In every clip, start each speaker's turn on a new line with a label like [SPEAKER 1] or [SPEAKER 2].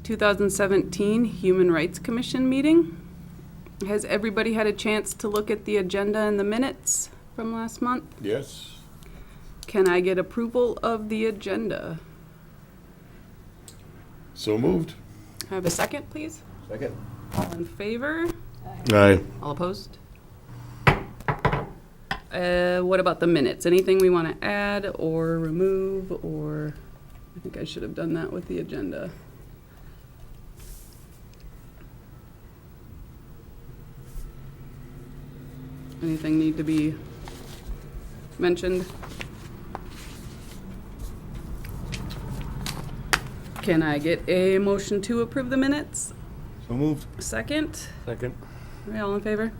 [SPEAKER 1] 2017 Human Rights Commission meeting. Has everybody had a chance to look at the agenda and the minutes from last month?
[SPEAKER 2] Yes.
[SPEAKER 1] Can I get approval of the agenda?
[SPEAKER 2] So moved.
[SPEAKER 1] Have a second, please?
[SPEAKER 2] Second.
[SPEAKER 1] All in favor?
[SPEAKER 2] Aye.
[SPEAKER 1] All opposed? What about the minutes? Anything we want to add or remove, or I think I should have done that with the agenda. Anything need to be mentioned? Can I get a motion to approve the minutes?
[SPEAKER 2] So moved.
[SPEAKER 1] Second?
[SPEAKER 2] Second.
[SPEAKER 1] Are we all in favor?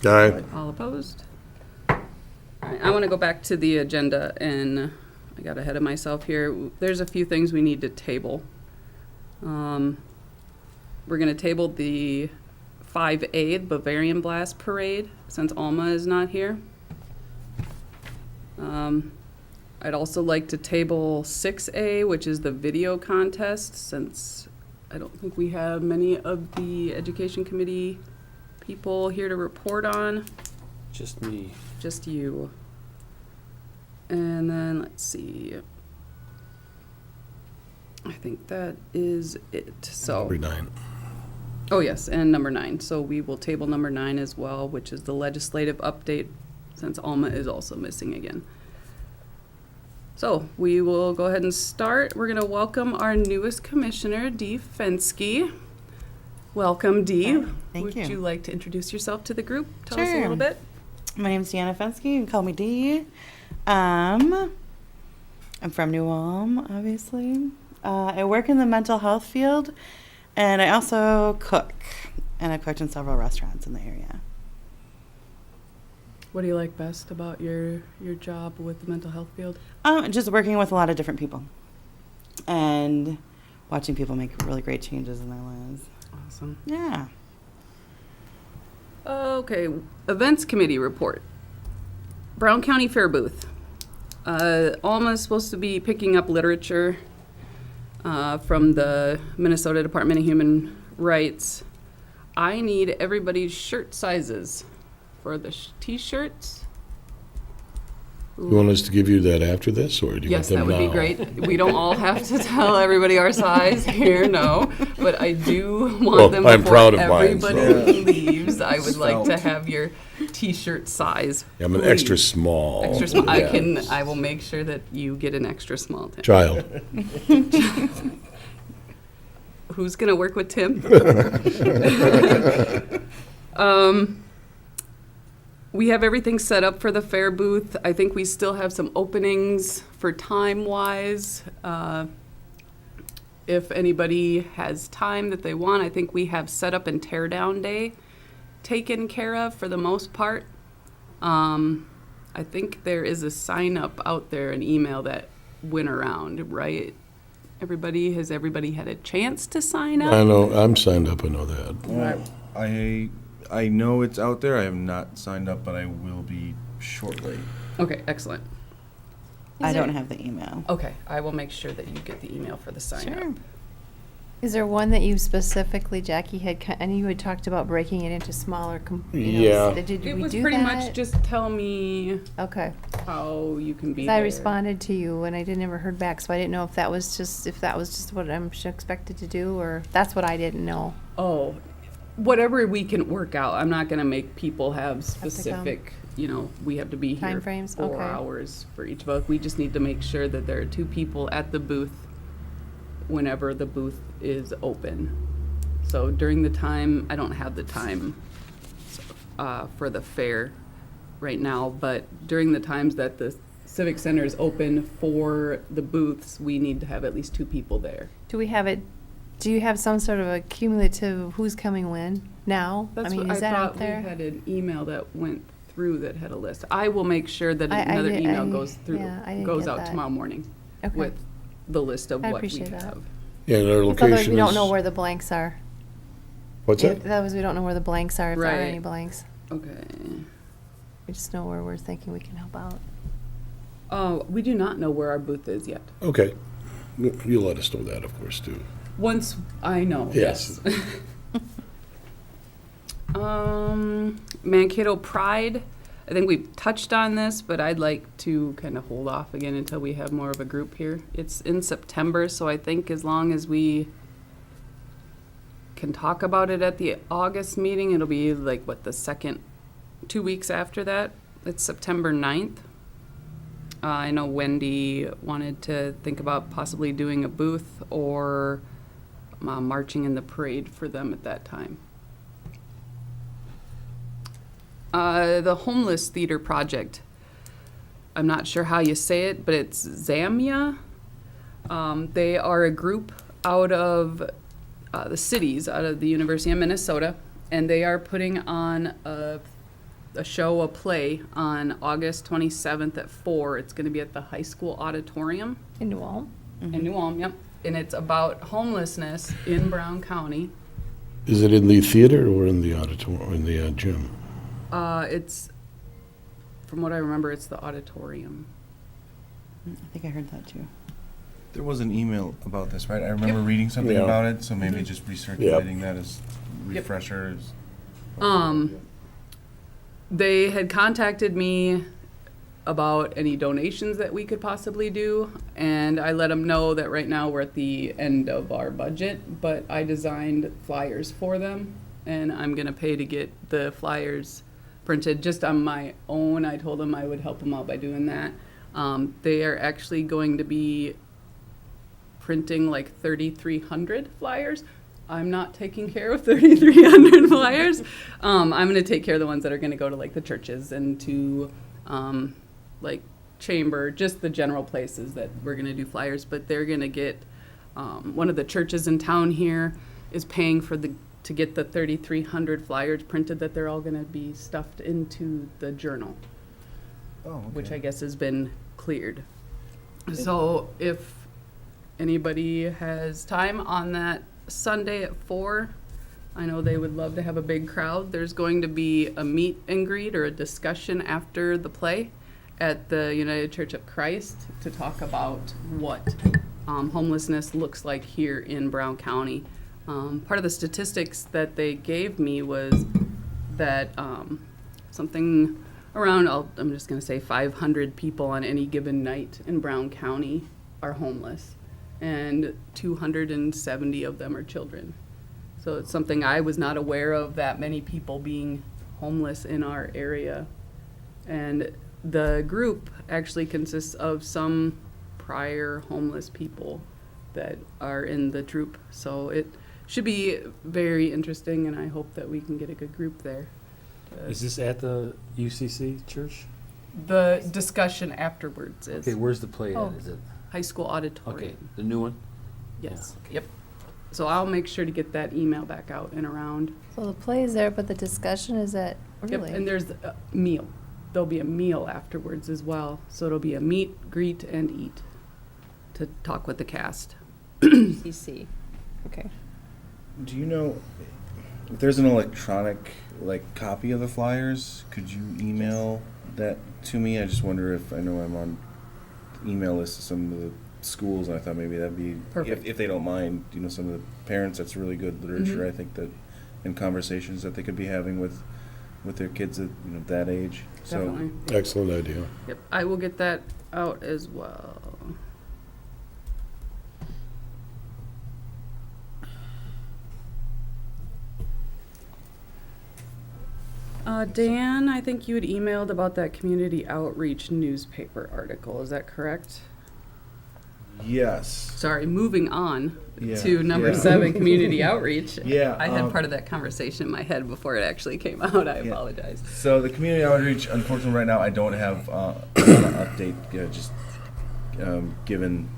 [SPEAKER 2] Aye.
[SPEAKER 1] All opposed? All right, I want to go back to the agenda, and I got ahead of myself here. There's a few things we need to table. We're going to table the 5A, Bavarian Blast Parade, since Alma is not here. I'd also like to table 6A, which is the video contest, since I don't think we have many of the Education Committee people here to report on.
[SPEAKER 3] Just me.
[SPEAKER 1] Just you. And then, let's see. I think that is it. So,
[SPEAKER 2] Number 9.
[SPEAKER 1] oh yes, and number 9. So we will table number 9 as well, which is the legislative update, since Alma is also missing again. So we will go ahead and start. We're going to welcome our newest commissioner, Dee Fenske. Welcome, Dee.
[SPEAKER 4] Hi, thank
[SPEAKER 1] Would
[SPEAKER 4] you.
[SPEAKER 1] you like to introduce yourself to the group? Tell us a
[SPEAKER 4] Sure.
[SPEAKER 1] little bit.
[SPEAKER 4] My name's Deanna Fenske. You can call me Dee. I'm from New Ulm, obviously. I work in the mental health field, and I also cook. And I've cooked in several restaurants in the area.
[SPEAKER 1] What do you like best about your job with the mental health field?
[SPEAKER 4] Just working with a lot of different people and watching people make really great changes in their lives.
[SPEAKER 1] Awesome.
[SPEAKER 4] Yeah.
[SPEAKER 1] Okay, events committee report. Brown County Fair booth. Alma's supposed to be picking up literature from the Minnesota Department of Human Rights. I need everybody's shirt sizes for the t-shirts.
[SPEAKER 2] You want us to give you that after this, or do you
[SPEAKER 1] Yes,
[SPEAKER 2] want them
[SPEAKER 1] that would be
[SPEAKER 2] now?
[SPEAKER 1] great. We don't all have to tell everybody our size here, no. But I do want
[SPEAKER 2] Well,
[SPEAKER 1] them
[SPEAKER 2] I'm
[SPEAKER 1] before
[SPEAKER 2] proud of mine, so-
[SPEAKER 1] everybody leaves. I would like to have your t-shirt size.
[SPEAKER 2] I'm an
[SPEAKER 1] please.
[SPEAKER 2] extra small.
[SPEAKER 1] Extra small.
[SPEAKER 2] Yeah.
[SPEAKER 1] I will make sure that you get an extra small. Tim.
[SPEAKER 2] Child.
[SPEAKER 1] Who's gonna work with Tim? We have everything set up for the fair booth. I think we still have some openings for time-wise. If anybody has time that they want, I think we have set up and tear down day taken care of for the most part. I think there is a sign up out there, an email that went around, right? Has everybody had a chance to sign up?
[SPEAKER 2] I know, I'm signed up, I know that.
[SPEAKER 5] I know it's out there. I have not signed up, but I will be shortly.
[SPEAKER 1] Okay, excellent.
[SPEAKER 4] I don't have the email.
[SPEAKER 1] Okay, I will make sure that you get the email for the sign up.
[SPEAKER 6] Is there one that you specifically, Jackie and you had talked about breaking it into smaller,
[SPEAKER 2] Yeah.
[SPEAKER 6] Did
[SPEAKER 1] It
[SPEAKER 6] we
[SPEAKER 1] was
[SPEAKER 6] do
[SPEAKER 1] pretty
[SPEAKER 6] that?
[SPEAKER 1] much just tell me
[SPEAKER 6] Okay.
[SPEAKER 1] how you can be
[SPEAKER 6] 'Cause I
[SPEAKER 1] there.
[SPEAKER 6] responded to you and I never heard back, so I didn't know if that was just what I'm expected to do, or that's what I didn't know.
[SPEAKER 1] Oh, whatever we can work out. I'm not gonna make people have
[SPEAKER 6] come.
[SPEAKER 1] specific, we have to be here
[SPEAKER 6] Timeframes?
[SPEAKER 1] 4
[SPEAKER 6] Okay.
[SPEAKER 1] hours for each of us. We just need to make sure that there are 2 people at the booth whenever the booth is open. So during the time, I don't have the time for the fair right now, but during the times that the Civic Center is open for the booths, we need to have at least 2 people there.
[SPEAKER 6] Do you have some sort of a cumulative who's coming when now?
[SPEAKER 1] That's
[SPEAKER 6] I mean,
[SPEAKER 1] what
[SPEAKER 6] is that out
[SPEAKER 1] thought
[SPEAKER 6] there?
[SPEAKER 1] we had an email that went through that had a list. I will make sure that
[SPEAKER 6] I
[SPEAKER 1] another
[SPEAKER 6] did-
[SPEAKER 1] email
[SPEAKER 6] I-
[SPEAKER 1] goes through,
[SPEAKER 6] yeah, I didn't
[SPEAKER 1] goes
[SPEAKER 6] get
[SPEAKER 1] out
[SPEAKER 6] that.
[SPEAKER 1] tomorrow morning
[SPEAKER 6] Okay.
[SPEAKER 1] with the list of
[SPEAKER 6] I
[SPEAKER 1] what we
[SPEAKER 6] appreciate that.
[SPEAKER 1] have.
[SPEAKER 2] Yeah, and our
[SPEAKER 6] Otherwise,
[SPEAKER 2] location
[SPEAKER 6] we don't know
[SPEAKER 2] is,
[SPEAKER 6] where the blanks are.
[SPEAKER 2] what's that?
[SPEAKER 6] That was, we don't know where the blanks are, if there are
[SPEAKER 1] Right.
[SPEAKER 6] any blanks.
[SPEAKER 1] Okay.
[SPEAKER 6] We just know where we're thinking we can help out.
[SPEAKER 1] Oh, we do not know where our booth is yet.
[SPEAKER 2] Okay. You'll let us know that, of course, too.
[SPEAKER 1] Once I know,
[SPEAKER 2] Yes.
[SPEAKER 1] yes. Mankato Pride, I think we've touched on this, but I'd like to kind of hold off again until we have more of a group here. It's in September, so I think as long as we can talk about it at the August meeting, it'll be like, what, the second 2 weeks after that? It's September 9th. I know Wendy wanted to think about possibly doing a booth or marching in the parade for them at that time. The Homeless Theater Project. I'm not sure how you say it, but it's Zamia. They are a group out of the cities, out of the University of Minnesota, and they are putting on a show, a play on August 27th at 4. It's going to be at the high school auditorium
[SPEAKER 6] In New Ulm?
[SPEAKER 1] in New Ulm, yep. And it's about homelessness in Brown County.
[SPEAKER 2] Is it in the theater or in the auditorium, in the gym?
[SPEAKER 1] It's, from what I remember, it's the auditorium.
[SPEAKER 4] I think I heard that too.
[SPEAKER 5] There was an email about this, right? I remember reading something
[SPEAKER 2] Yeah.
[SPEAKER 5] about it, so maybe just recirculating that as refreshers.
[SPEAKER 1] They had contacted me about any donations that we could possibly do, and I let them know that right now we're at the end of our budget, but I designed flyers for them, and I'm gonna pay to get the flyers printed just on my own. I told them I would help them out by doing that. They are actually going to be printing like 3,300 flyers. I'm not taking care of 3,300 flyers. I'm going to take care of the ones that are going to go to like the churches and to like chamber, just the general places that we're going to do flyers. But they're going to get one of the churches in town here is paying for to get the 3,300 flyers printed that they're all going to be stuffed into the journal,
[SPEAKER 5] Oh, okay.
[SPEAKER 1] which I guess has been cleared. So if anybody has time on that Sunday at 4, I know they would love to have a big crowd. There's going to be a meet and greet or a discussion after the play at the United Church of Christ to talk about what homelessness looks like here in Brown County. Part of the statistics that they gave me was that something around, I'm just going to say 500 people on any given night in Brown County are homeless, and 270 of them are children. So it's something I was not aware of, that many people being homeless in our area. And the group actually consists of some prior homeless people that are in the troupe. So it should be very interesting, and I hope that we can get a good group there.
[SPEAKER 3] Is this at the UCC church?
[SPEAKER 1] The discussion afterwards is
[SPEAKER 3] Okay, where's the play
[SPEAKER 6] Oh.
[SPEAKER 3] at? Is it,
[SPEAKER 1] high school
[SPEAKER 3] okay,
[SPEAKER 1] auditorium.
[SPEAKER 3] the new one?
[SPEAKER 1] Yes,
[SPEAKER 3] Yeah, okay.
[SPEAKER 1] yep. So I'll make sure to get that email back out and around.
[SPEAKER 6] So the play is there, but the discussion is at,
[SPEAKER 1] Yep,
[SPEAKER 6] really?
[SPEAKER 1] and there's a meal. There'll be a meal afterwards as well. So it'll be a meet, greet, and eat to talk with the cast.
[SPEAKER 6] CC. Okay.
[SPEAKER 5] Do you know if there's an electronic copy of the flyers? Could you email that to me? I just wonder if I know I'm on the email list of some of the schools, and I thought maybe that'd be
[SPEAKER 1] Perfect.
[SPEAKER 5] if they don't mind. Some of the parents. That's really good literature.
[SPEAKER 1] Mhm.
[SPEAKER 5] I think that in conversations that they could be having with their kids at that age.
[SPEAKER 1] Definitely.
[SPEAKER 2] Excellent idea.
[SPEAKER 1] Yep, I will get that out as well. Dan, I think you had emailed about that community outreach newspaper article. Is that correct?
[SPEAKER 5] Yes.
[SPEAKER 1] Sorry, moving on
[SPEAKER 5] Yeah,
[SPEAKER 1] to number
[SPEAKER 5] yeah.
[SPEAKER 1] 7, community outreach.
[SPEAKER 5] Yeah,
[SPEAKER 1] I had part of that conversation in my head before it actually came out. I
[SPEAKER 5] Yeah.
[SPEAKER 1] apologize.
[SPEAKER 5] So the community outreach, unfortunately, right now I don't have an update. Just given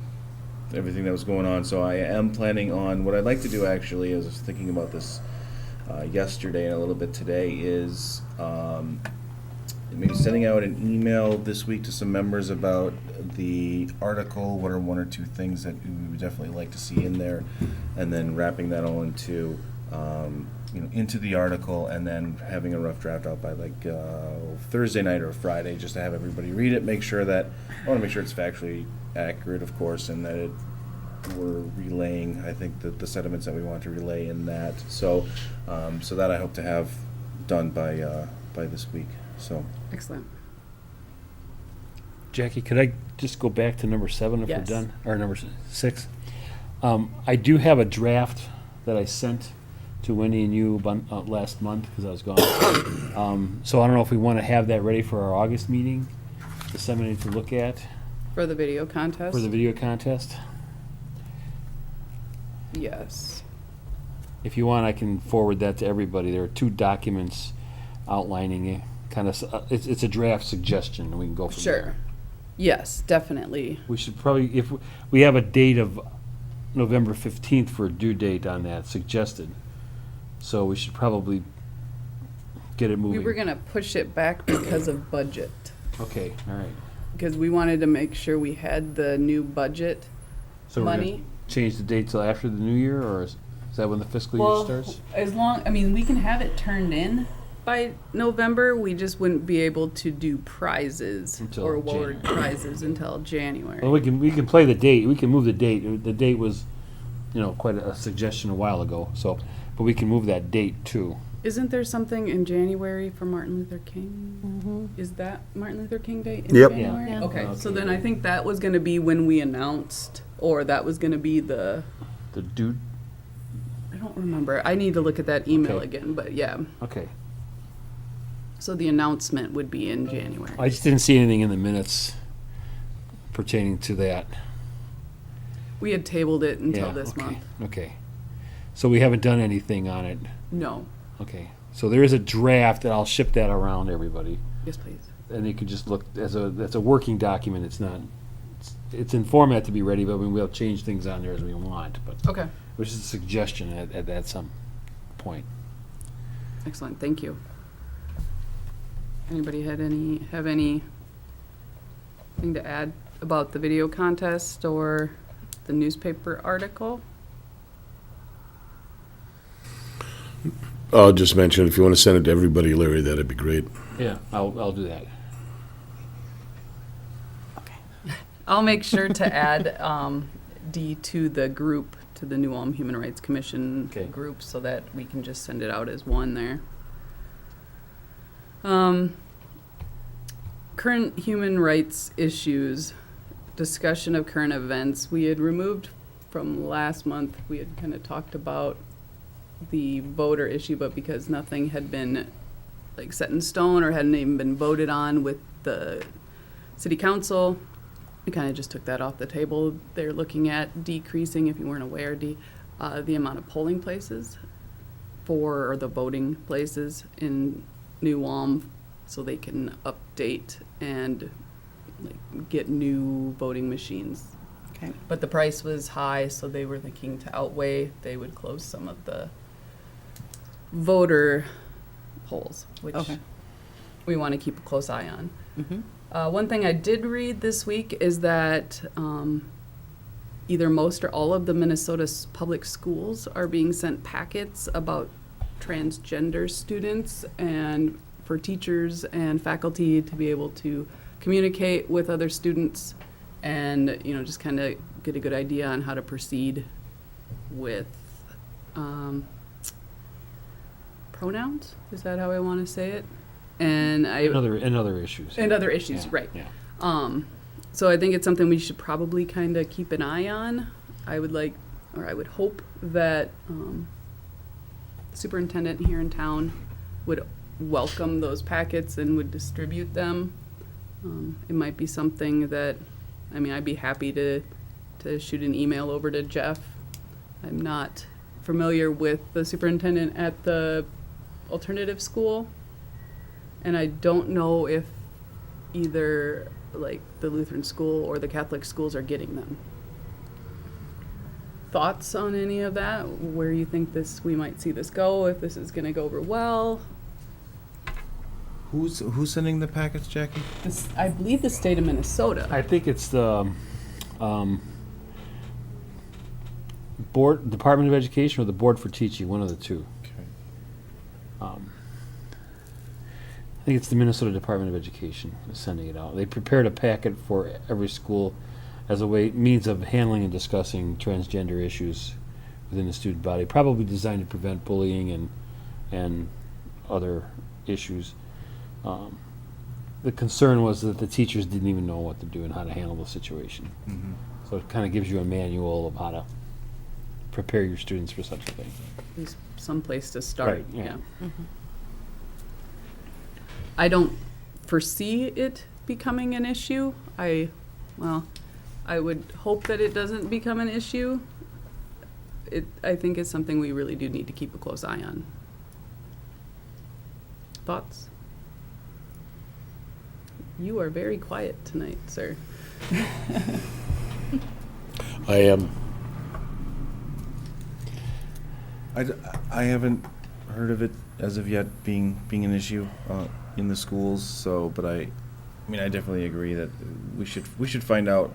[SPEAKER 5] everything that was going on. So I am planning on what I'd like to do. Actually, as I was thinking about this yesterday and a little bit today, is maybe sending out an email this week to some members about the article. What are one or two things that we would definitely like to see in there, and then wrapping that all into into the article, and then having a rough draft out by Thursday night or Friday, just to have everybody read it. I want to make sure it's factually accurate, of course, and that it we're relaying, I think, the sentiments that we want to relay in that. So, so that I hope to have done by this week. So,
[SPEAKER 1] Excellent.
[SPEAKER 3] Jackie, could I just go back to number 7 if we're
[SPEAKER 1] Yes.
[SPEAKER 3] done? Or number 6? I do have a draft that I sent to Wendy and you last month because I was gone. So I don't know if we want to have that ready for our August meeting, disseminate to look at
[SPEAKER 1] For the video contest?
[SPEAKER 3] for the video contest.
[SPEAKER 1] Yes.
[SPEAKER 3] If you want, I can forward that to everybody. There are 2 documents outlining it. Kind of, it's a draft suggestion, and we can go from there.
[SPEAKER 1] Sure. Yes, definitely.
[SPEAKER 3] We should probably, if we have a date of November 15th for a due date on that suggested, so we should probably get it
[SPEAKER 1] We
[SPEAKER 3] moving.
[SPEAKER 1] were gonna push it back because of budget,
[SPEAKER 3] Okay, all right.
[SPEAKER 1] because we wanted to make sure we had the new budget
[SPEAKER 3] So we're gonna
[SPEAKER 1] money.
[SPEAKER 3] change the date till after the new year, or is that when the fiscal year
[SPEAKER 1] Well,
[SPEAKER 3] starts?
[SPEAKER 1] as long, I mean, we can have it turned in by November, we just wouldn't be able to do prizes
[SPEAKER 3] Until
[SPEAKER 1] or award
[SPEAKER 3] January.
[SPEAKER 1] prizes until January.
[SPEAKER 3] Well, we can play the date. We can move the date. The date was, quite a suggestion a while ago. So, but we can move that date too.
[SPEAKER 1] Isn't there something in January for Martin Luther King?
[SPEAKER 6] Mm-hmm.
[SPEAKER 1] Is that Martin Luther King Day in
[SPEAKER 2] Yep.
[SPEAKER 1] January?
[SPEAKER 6] Yeah.
[SPEAKER 1] Okay, so
[SPEAKER 3] Okay.
[SPEAKER 1] then I think that was gonna be when we announced, or that was gonna be the,
[SPEAKER 3] The due.
[SPEAKER 1] I don't remember. I need to look at that email
[SPEAKER 3] Okay.
[SPEAKER 1] again, but yeah.
[SPEAKER 3] Okay.
[SPEAKER 1] So the announcement would be in January.
[SPEAKER 3] I just didn't see anything in the minutes pertaining to that.
[SPEAKER 1] We had tabled it until
[SPEAKER 3] Yeah,
[SPEAKER 1] this
[SPEAKER 3] okay,
[SPEAKER 1] month.
[SPEAKER 3] Okay. So we haven't done anything on it.
[SPEAKER 1] No.
[SPEAKER 3] Okay. So there is a draft, and I'll ship that around everybody.
[SPEAKER 1] Yes, please.
[SPEAKER 3] And you can just look, that's a working document. It's not, it's in format to be ready, but we'll change things on there as we want. But
[SPEAKER 1] Okay,
[SPEAKER 3] which is a suggestion at some point.
[SPEAKER 1] excellent. Thank you. Anybody have anything to add about the video contest or the newspaper article?
[SPEAKER 2] I'll just mention, if you want to send it to everybody, Larry, that'd be great.
[SPEAKER 3] Yeah, I'll do that.
[SPEAKER 1] I'll make sure to add D to the group, to the New Ulm Human Rights Commission
[SPEAKER 3] Okay.
[SPEAKER 1] group, so that we can just send it out as one there. Current human rights issues, discussion of current events. We had removed from last month, we had kind of talked about the voter issue, but because nothing had been like set in stone or hadn't even been voted on with the city council, we kind of just took that off the table. They're looking at decreasing, if you weren't aware, the amount of polling places or the voting places in New Ulm, so they can update and like get new voting machines.
[SPEAKER 4] Okay.
[SPEAKER 1] But the price was high, so they were thinking to outweigh, they would close some of the voter polls, which
[SPEAKER 4] Okay.
[SPEAKER 1] we want to keep a close eye on.
[SPEAKER 4] Mm-hmm.
[SPEAKER 1] One thing I did read this week is that either most or all of the Minnesota public schools are being sent packets about transgender students, and for teachers and faculty to be able to communicate with other students and, just kind of get a good idea on how to proceed with pronouns. Is that how I want to say it? And
[SPEAKER 3] And other issues.
[SPEAKER 1] and other issues,
[SPEAKER 3] Yeah,
[SPEAKER 1] right.
[SPEAKER 3] Yeah.
[SPEAKER 1] So I think it's something we should probably kind of keep an eye on. I would hope that the superintendent here in town would welcome those packets and would distribute them. It might be something that, I'd be happy to shoot an email over to Jeff. I'm not familiar with the superintendent at the alternative school, and I don't know if either like the Lutheran school or the Catholic schools are getting them. Thoughts on any of that? Where you think we might see this go, if this is gonna go over well?
[SPEAKER 5] who's sending the packets, Jackie?
[SPEAKER 1] I believe the state of Minnesota.
[SPEAKER 3] I think it's the Department of Education or the Board for Teaching, one of the two.
[SPEAKER 5] Okay.
[SPEAKER 3] I think it's the Minnesota Department of Education is sending it out. They prepared a packet for every school, as a means of handling and discussing transgender issues within the student body, probably designed to prevent bullying and other issues. The concern was that the teachers didn't even know what to do and how to handle the situation.
[SPEAKER 5] Mm-hmm.
[SPEAKER 3] So it kind of gives you a manual of how to prepare your students for such a thing.
[SPEAKER 1] At least some place to start,
[SPEAKER 3] Right, yeah.
[SPEAKER 1] yeah. I don't foresee it becoming an issue. I would hope that it doesn't become an issue. I think it's something we really do need to keep a close eye on. Thoughts? You are very quiet tonight, sir.
[SPEAKER 2] I am.
[SPEAKER 5] I haven't heard of it as of yet being an issue in the schools. So, but I mean, I definitely agree that we should find out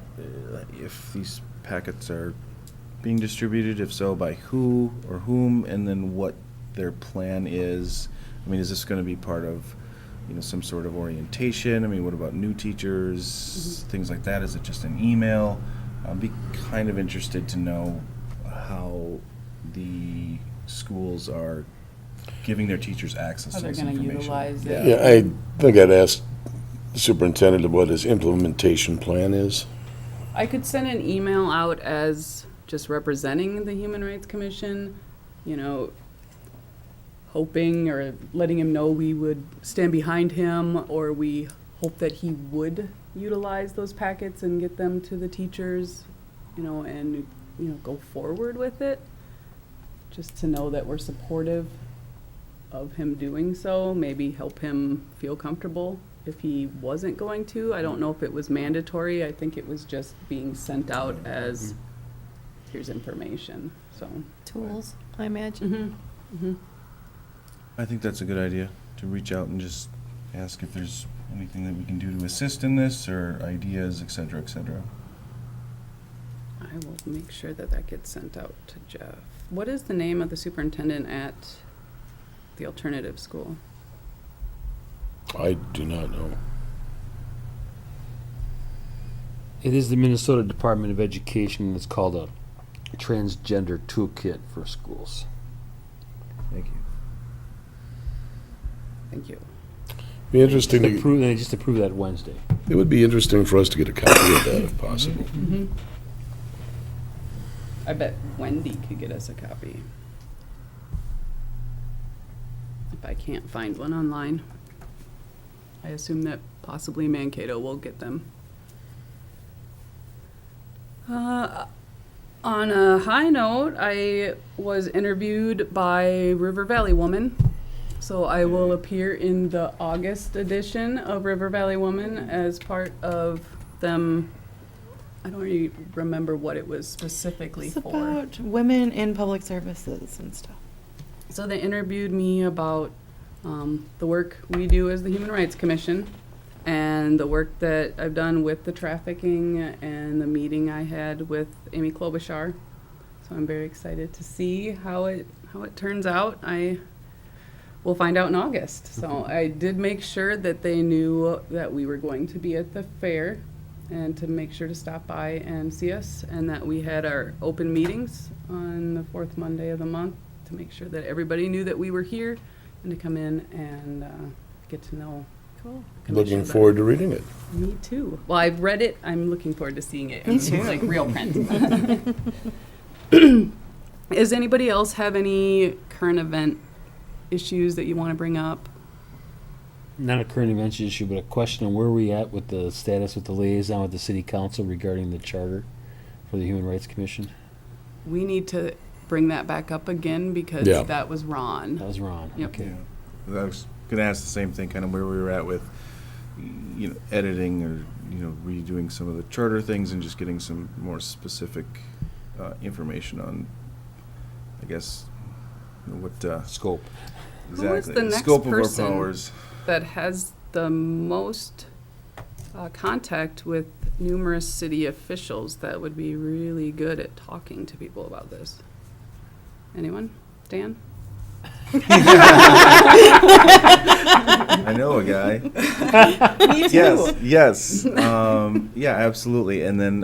[SPEAKER 5] if these packets are being distributed, if so, by who or whom, and then what their plan is. I mean, is this going to be part of, some sort of orientation? I mean, what about new teachers, things like that? Is it just an email? I'd be kind of interested to know how the schools are giving their teachers access
[SPEAKER 1] How
[SPEAKER 5] to
[SPEAKER 1] they're
[SPEAKER 5] this
[SPEAKER 1] gonna
[SPEAKER 5] information.
[SPEAKER 1] utilize it.
[SPEAKER 2] Yeah, I think I'd ask the superintendent what his implementation plan is.
[SPEAKER 1] I could send an email out as just representing the Human Rights Commission, hoping or letting him know we would stand behind him, or we hope that he would utilize those packets and get them to the teachers, and, go forward with it. Just to know that we're supportive of him doing so, maybe help him feel comfortable if he wasn't going to. I don't know if it was mandatory. I think it was just being sent out as, here's information, so.
[SPEAKER 6] Tools, I imagine.
[SPEAKER 5] I think that's a good idea, to reach out and just ask if there's anything that we can do to assist in this, or ideas, et cetera, et cetera.
[SPEAKER 1] I will make sure that gets sent out to Jeff. What is the name of the superintendent at the alternative school?
[SPEAKER 2] I do not know.
[SPEAKER 3] It is the Minnesota Department of Education. It's called a transgender toolkit for schools.
[SPEAKER 5] Thank you.
[SPEAKER 1] Thank you.
[SPEAKER 2] Be interesting to,
[SPEAKER 3] They just approved that Wednesday.
[SPEAKER 2] it would be interesting for us to get a copy of that if possible.
[SPEAKER 1] I bet Wendy could get us a copy. If I can't find one online. I assume that possibly Mankato will get them. On a high note, I was interviewed by River Valley Woman. So I will appear in the August edition of River Valley Woman as part of them. I don't really remember what it was specifically
[SPEAKER 4] It's
[SPEAKER 1] for.
[SPEAKER 4] about women in public services and stuff.
[SPEAKER 1] So they interviewed me about the work we do as the Human Rights Commission and the work that I've done with the trafficking and the meeting I had with Amy Klobuchar. So I'm very excited to see how it turns out. We'll find out in August. So I did make sure that they knew that we were going to be at the fair and to make sure to stop by and see us, and that we had our open meetings on the fourth Monday of the month to make sure that everybody knew that we were here and to come in and get to know.
[SPEAKER 6] Cool.
[SPEAKER 2] Looking forward to reading it.
[SPEAKER 1] Me too. Well, I've read it. I'm looking forward to seeing it.
[SPEAKER 4] Me
[SPEAKER 1] in,
[SPEAKER 4] too.
[SPEAKER 1] Like real print. Does anybody else have any current event issues that you want to bring up?
[SPEAKER 3] Not a current events issue, but a question on where we at with the status with the liaison with the city council regarding the charter for the Human Rights Commission.
[SPEAKER 1] We need to bring that back up again because
[SPEAKER 2] Yeah.
[SPEAKER 1] that was Ron.
[SPEAKER 3] That was Ron.
[SPEAKER 1] Yep.
[SPEAKER 3] Okay.
[SPEAKER 5] I was gonna ask the same thing, kind of where we were at with, editing or, redoing some of the charter things and just getting some more specific information on, I guess, what
[SPEAKER 3] Scope.
[SPEAKER 1] Who is
[SPEAKER 5] exactly
[SPEAKER 1] the next
[SPEAKER 5] scope of our
[SPEAKER 1] person?
[SPEAKER 5] powers.
[SPEAKER 1] That has the most contact with numerous city officials that would be really good at talking to people about this. Anyone? Dan?
[SPEAKER 5] I know a guy.
[SPEAKER 1] Me too.
[SPEAKER 5] Yes. Yeah, absolutely. And then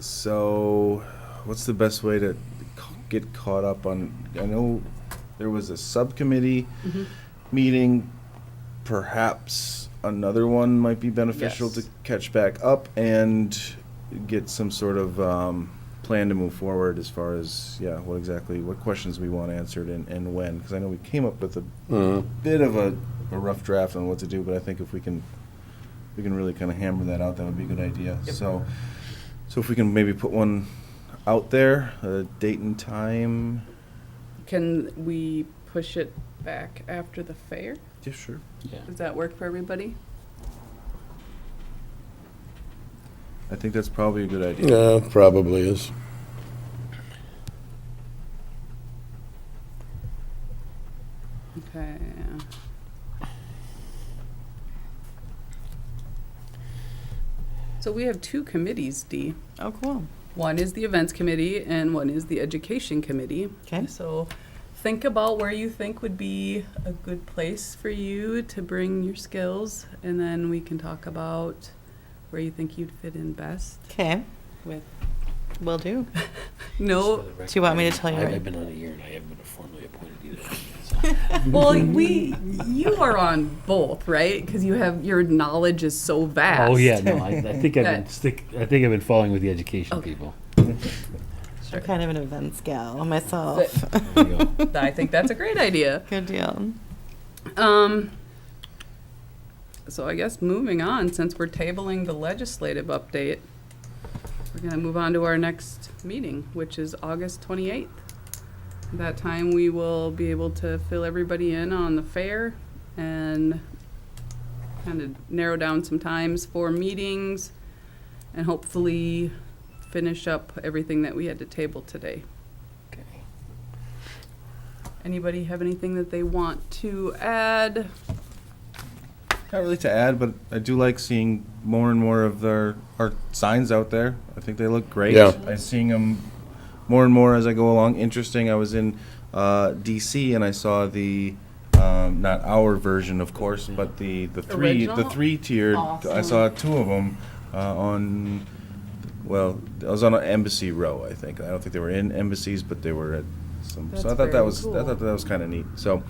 [SPEAKER 5] So, what's the best way to get caught up on? I know there was a subcommittee meeting. Perhaps another one might be beneficial
[SPEAKER 1] Yes.
[SPEAKER 5] to catch back up and get some sort of plan to move forward as far as what questions we want answered and when. Because I know we came up with a bit of a rough draft on what to do, but I think if we can really kind of hammer that out, that would be a good idea. So if we can maybe put one out there, a date and time.
[SPEAKER 1] Can we push it back after the fair?
[SPEAKER 5] Yeah, sure.
[SPEAKER 3] Yeah.
[SPEAKER 1] Does that work for everybody?
[SPEAKER 5] I think that's probably a good idea.
[SPEAKER 2] Yeah, probably is.
[SPEAKER 1] Okay. So we have two committees, Dee.
[SPEAKER 4] Oh, cool.
[SPEAKER 1] One is the events committee and one is the education committee.
[SPEAKER 4] Okay.
[SPEAKER 1] So think about where you think would be a good place for you to bring your skills, and then we can talk about where you think you'd fit in best.
[SPEAKER 4] Okay.
[SPEAKER 1] With
[SPEAKER 4] Will do.
[SPEAKER 1] no,
[SPEAKER 4] Do you want me to tell you right?
[SPEAKER 3] I've been on a year and I haven't been formally appointed either.
[SPEAKER 1] well, you are on both, right? Because your knowledge is so vast.
[SPEAKER 3] Oh, yeah, no, I think I've been
[SPEAKER 1] That-
[SPEAKER 3] I think I've been following with the education
[SPEAKER 1] Okay.
[SPEAKER 3] people.
[SPEAKER 4] I'm kind of an events gal myself.
[SPEAKER 3] There you go.
[SPEAKER 1] I think that's a great idea.
[SPEAKER 4] Good deal.
[SPEAKER 1] So I guess moving on, since we're tabling the legislative update, we're going to move on to our next meeting, which is August 28th. At that time, we will be able to fill everybody in on the fair and kind of narrow down some times for meetings and hopefully finish up everything that we had to table today.
[SPEAKER 3] Okay.
[SPEAKER 1] Anybody have anything that they want to add?
[SPEAKER 5] Not really to add, but I do like seeing more and more of our signs out there. I think they look great.
[SPEAKER 2] Yeah.
[SPEAKER 5] I'm seeing them more and more as I go along. Interesting. I was in DC and I saw the not our version, of course, but the
[SPEAKER 1] Original?
[SPEAKER 5] three tiered. I
[SPEAKER 1] Awesome.
[SPEAKER 5] saw two of them on. Well, I was on an Embassy Row, I think. I don't think they were in embassies, but they were at some.
[SPEAKER 1] That's
[SPEAKER 5] so I thought
[SPEAKER 1] very
[SPEAKER 5] I
[SPEAKER 1] cool.
[SPEAKER 5] thought that was kind of neat. So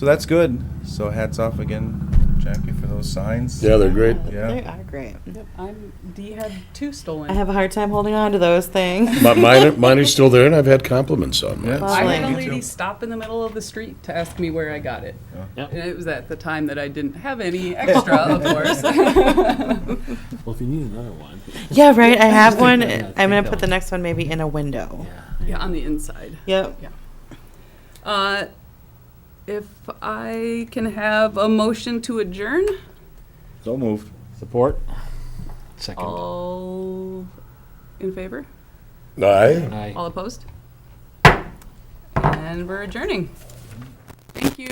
[SPEAKER 5] that's good. So hats off again, Jackie, for those signs.
[SPEAKER 2] Yeah, they're great.
[SPEAKER 5] Yeah.
[SPEAKER 4] They are great.
[SPEAKER 1] Yep, Dee had two stolen.
[SPEAKER 4] I have a hard time holding on to those things.
[SPEAKER 2] Mine are still there, and I've had compliments on
[SPEAKER 5] Yeah.
[SPEAKER 2] mine.
[SPEAKER 1] I had
[SPEAKER 4] Lovely.
[SPEAKER 1] a
[SPEAKER 5] Me
[SPEAKER 1] lady
[SPEAKER 5] too.
[SPEAKER 1] stop in the middle of the street to ask me where I got it.
[SPEAKER 3] Yep.
[SPEAKER 1] And it was at the time that I didn't have any extra, of course.
[SPEAKER 3] Well, if you need another one.
[SPEAKER 4] Yeah, right. I have one.
[SPEAKER 3] that, yeah,
[SPEAKER 4] I'm
[SPEAKER 3] take
[SPEAKER 4] gonna
[SPEAKER 3] that
[SPEAKER 4] put
[SPEAKER 3] one.
[SPEAKER 4] the next one maybe in a window.
[SPEAKER 1] Yeah, on the inside.
[SPEAKER 4] Yep.
[SPEAKER 1] If I can have a motion to adjourn,
[SPEAKER 5] So moved.
[SPEAKER 3] Support? Second.
[SPEAKER 1] all in favor?
[SPEAKER 2] Aye.
[SPEAKER 3] Aye.
[SPEAKER 1] All opposed? And we're adjourning. Thank you.